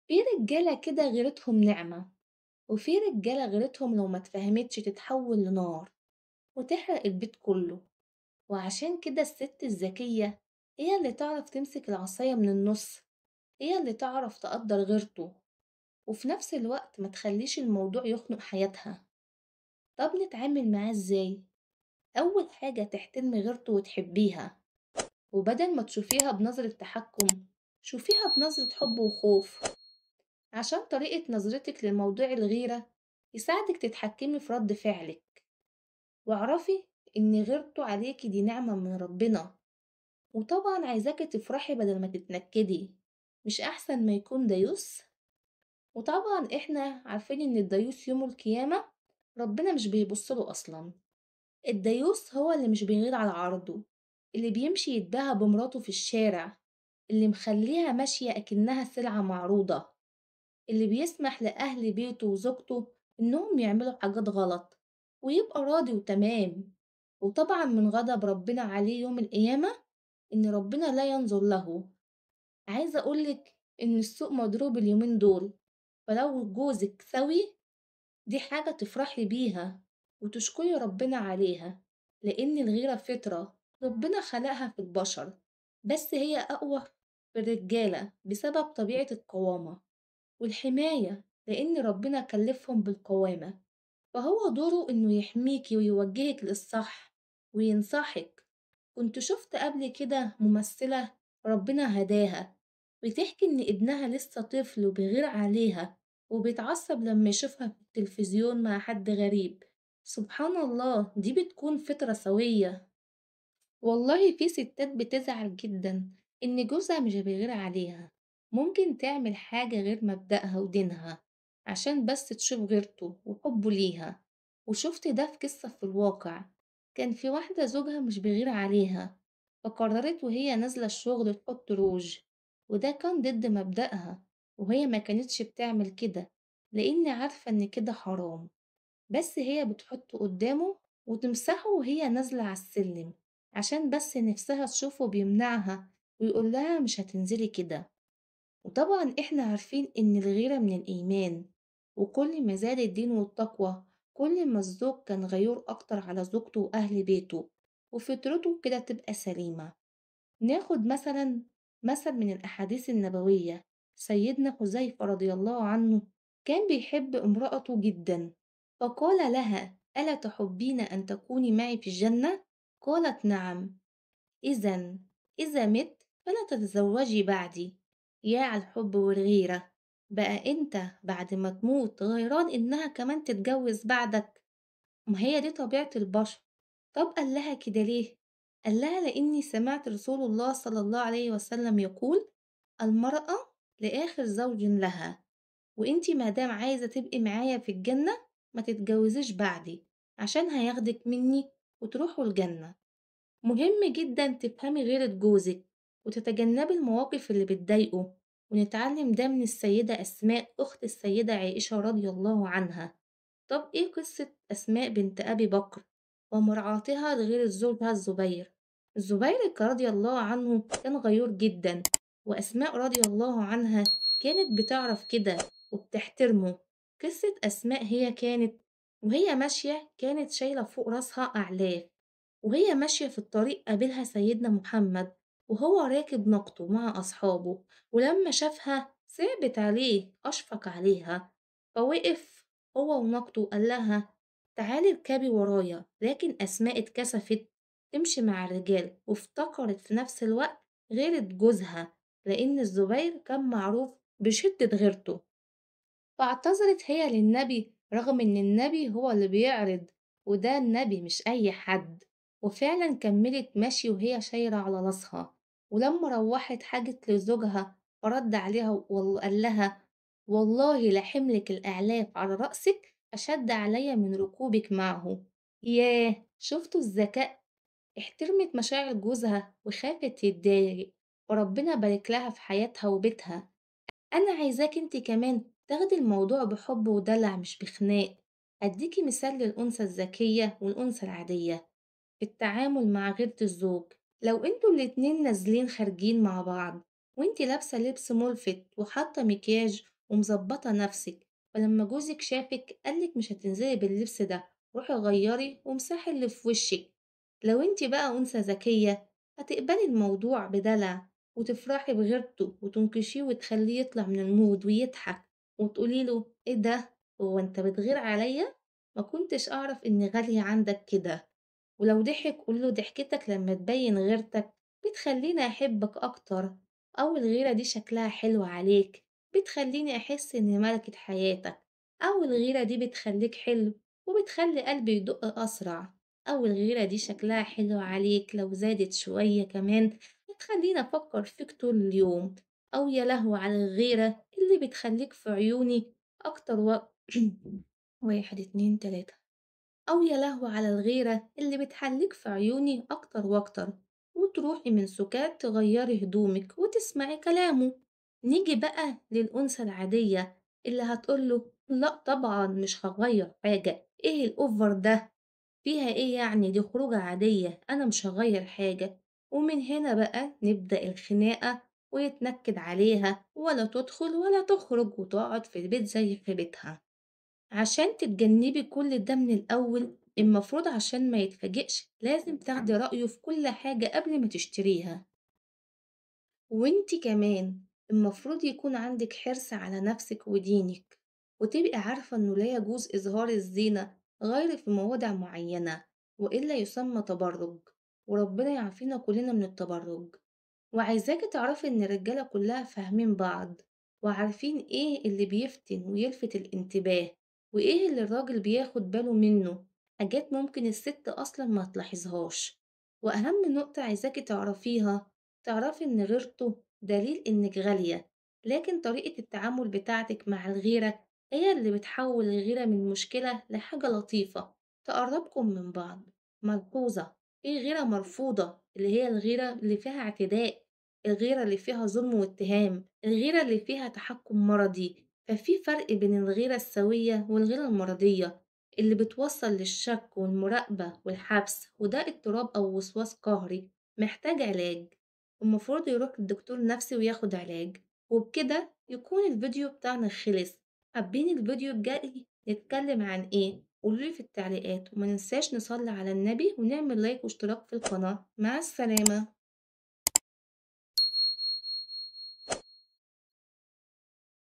في رجالة كده غيرتهم نعمة، وفي رجالة غيرتهم لو ما اتفهمتش تتحول لنار وتحرق البيت كله. وعشان كده الست الذكية هي اللي تعرف تمسك العصاية من النص، هي اللي تعرف تقدر غيرته وفي نفس الوقت ما تخليش الموضوع يخنق حياتها. طب نتعامل معاه ازاي؟ أول حاجة تحترمي غيرته وتحبيها، وبدل ما تشوفيها بنظرة تحكم شوفيها بنظرة حب وخوف، عشان طريقة نظرتك للموضوع الغيرة يساعدك تتحكمي في رد فعلك. واعرفي إن غيرته عليكي دي نعمة من ربنا، وطبعا عايزاكي تفرحي بدل ما تتنكدي. مش أحسن ما يكون ديوس؟ وطبعا احنا عارفين إن الديوس يوم القيامة ربنا مش بيبصله أصلا. الديوس هو اللي مش بيغير على عرضه، اللي بيمشي يتباهى بمراته في الشارع، اللي مخليها ماشية أكنها سلعة معروضة، اللي بيسمح لأهل بيته وزوجته إنهم يعملوا حاجات غلط ويبقى راضي وتمام. وطبعا من غضب ربنا عليه يوم القيامة إن ربنا لا ينظر له. عايزة أقولك إن السوق مضروب اليومين دول، فلو جوزك سوي دي حاجة تفرحي بيها وتشكري ربنا عليها، لأن الغيرة فطرة ربنا خلقها في البشر، بس هي أقوى في الرجالة بسبب طبيعة القوامة والحماية، لأن ربنا كلفهم بالقوامة، فهو دوره إنه يحميكي ويوجهك للصح وينصحك. كنت شفت قبل كده ممثلة ربنا هداها بتحكي إن ابنها لسه طفل وبيغير عليها وبيتعصب لما يشوفها في التلفزيون مع حد غريب. سبحان الله، دي بتكون فطرة سوية. والله في ستات بتزعل جدا إن جوزها مش بيغير عليها، ممكن تعمل حاجة غير مبدأها ودينها عشان بس تشوف غيرته وحبه ليها. وشفت ده في قصة في الواقع، كان في واحدة زوجها مش بيغير عليها، فقررت وهي نازلة الشغل تحط روج، وده كان ضد مبدأها، وهي ما كانتش بتعمل كده لأن عارفة إن كده حرام، بس هي بتحطه قدامه وتمسحه وهي نازلة على السلم عشان بس نفسها تشوفه بيمنعها ويقول لها مش هتنزلي كده. وطبعا احنا عارفين ان الغيرة من الإيمان، وكل ما زاد الدين والتقوى كل ما الزوج كان غيور أكتر على زوجته وأهل بيته وفطرته كده تبقى سليمة. ناخد مثلا مثل من الأحاديث النبوية، سيدنا حذيفة رضي الله عنه كان بيحب امرأته جدا، فقال لها ألا تحبين أن تكوني معي في الجنة؟ قالت نعم. إذا إذا مت فلا تتزوجي بعدي. يا على الحب والغيرة، بقى أنت بعد ما تموت غيران إنها كمان تتجوز بعدك؟ ما هي دي طبيعة البشر. طب قال لها كده ليه؟ قال لها لأني سمعت رسول الله صلى الله عليه وسلم يقول المرأة لآخر زوج لها، وانتي مادام عايزة تبقي معايا في الجنة ما تتجوزيش بعدي عشان هياخدك مني وتروحوا الجنة. مهم جدا تفهمي غيرة جوزك وتتجنبي المواقف اللي بتضايقه، ونتعلم ده من السيدة أسماء أخت السيدة عائشة رضي الله عنها. طب إيه قصة أسماء بنت أبي بكر ومرعاتها لغير زوجها الزبير؟ الزبير رضي الله عنه كان غيور جدا، وأسماء رضي الله عنها كانت بتعرف كده وبتحترمه. قصة أسماء هي كانت وهي ماشية كانت شايلة فوق راسها أعلاف، وهي ماشية في الطريق قابلها سيدنا محمد وهو راكب ناقته مع أصحابه، ولما شافها صعبت عليه أشفق عليها، فوقف هو وناقته قال لها تعالي اركبي ورايا. لكن أسماء اتكسفت تمشي مع الرجال وافتكرت في نفس الوقت غيرة جوزها، لأن الزبير كان معروف بشدة غيرته، فاعتذرت هي للنبي رغم إن النبي هو اللي بيعرض وده النبي مش أي حد. وفعلا كملت مشي وهي شايرة على راسها، ولما روحت حاجت لزوجها فرد عليها وقال لها والله لحملك الأعلاف على رأسك أشد عليا من ركوبك معه. ياه، شفتوا الذكاء؟ احترمت مشاعر جوزها وخافت تتضايق، وربنا بارك لها في حياتها وبيتها. أنا عايزاك انت كمان تاخدي الموضوع بحب ودلع مش بخناق. هديكي مثال للأنثى الذكية والأنثى العادية في التعامل مع غيرة الزوج. لو انتوا الاتنين نازلين خارجين مع بعض وانتي لابسة لبس ملفت وحاطة مكياج ومظبطة نفسك، فلما جوزك شافك قالك مش هتنزلي باللبس ده، روحي غيري وامسحي اللي في وشك. لو انتي بقى أنثى ذكية هتقبلي الموضوع بدلع وتفرحي بغيرته وتنكشيه وتخليه يطلع من المود ويضحك وتقوليله ايه ده، هو انت بتغير عليا؟ ما كنتش أعرف إني غالية عندك كده. ولو ضحك قوله ضحكتك لما تبين غيرتك بتخليني أحبك أكتر، أو الغيرة دي شكلها حلو عليك بتخليني أحس إني ملكة حياتك، أو الغيرة دي بتخليك حلو وبتخلي قلبي يدق أسرع، أو الغيرة دي شكلها حلو عليك لو زادت شوية كمان بتخليني أفكر فيك طول اليوم، أو يا لهوي على الغيرة اللي بتخليك في عيوني أكتر واحد اتنين تلاتة. أو يا لهوي على الغيرة اللي بتحليك في عيوني أكتر وأكتر، وتروحي من سكات تغيري هدومك وتسمعي كلامه. نيجي بقى للأنثى العادية اللي هتقوله لأ طبعا مش هغير حاجة، ايه الأوفر ده، فيها ايه يعني، دي خروجة عادية أنا مش هغير حاجة. ومن هنا بقى نبدأ الخناقة ويتنكد عليها ولا تدخل ولا تخرج وتقعد في البيت زي في بيتها. عشان تتجنبي كل ده من الأول المفروض عشان ما يتفاجئش لازم تاخدي رأيه في كل حاجة قبل ما تشتريها. وانتي كمان المفروض يكون عندك حرص على نفسك ودينك، وتبقي عارفة انه لا يجوز إظهار الزينة غير في مواضع معينة، وإلا يسمى تبرج، وربنا يعافينا كلنا من التبرج. وعايزاكي تعرفي إن الرجالة كلها فاهمين بعض وعارفين إيه اللي بيفتن ويلفت الانتباه وإيه اللي الراجل بياخد باله منه، حاجات ممكن الست أصلا ما تلاحظهاش. وأهم نقطة عايزاكي تعرفيها، تعرفي إن غيرته دليل إنك غالية، لكن طريقة التعامل بتاعتك مع الغيرة هي اللي بتحول الغيرة من مشكلة لحاجة لطيفة تقربكم من بعض. ملحوظة، في غيرة مرفوضة اللي هي الغيرة اللي فيها اعتداء، الغيرة اللي فيها ظلم واتهام، الغيرة اللي فيها تحكم مرضي. ففي فرق بين الغيرة السوية والغيرة المرضية اللي بتوصل للشك والمراقبة والحبس، وده اضطراب أو وسواس قهري محتاج علاج، المفروض يروح للدكتور نفسي وياخد علاج. وبكده يكون الفيديو بتاعنا خلص. حابين الفيديو الجاي نتكلم عن ايه؟ قولولي في التعليقات، وما ننساش نصلي على النبي ونعمل لايك واشتراك في القناة. مع السلامة.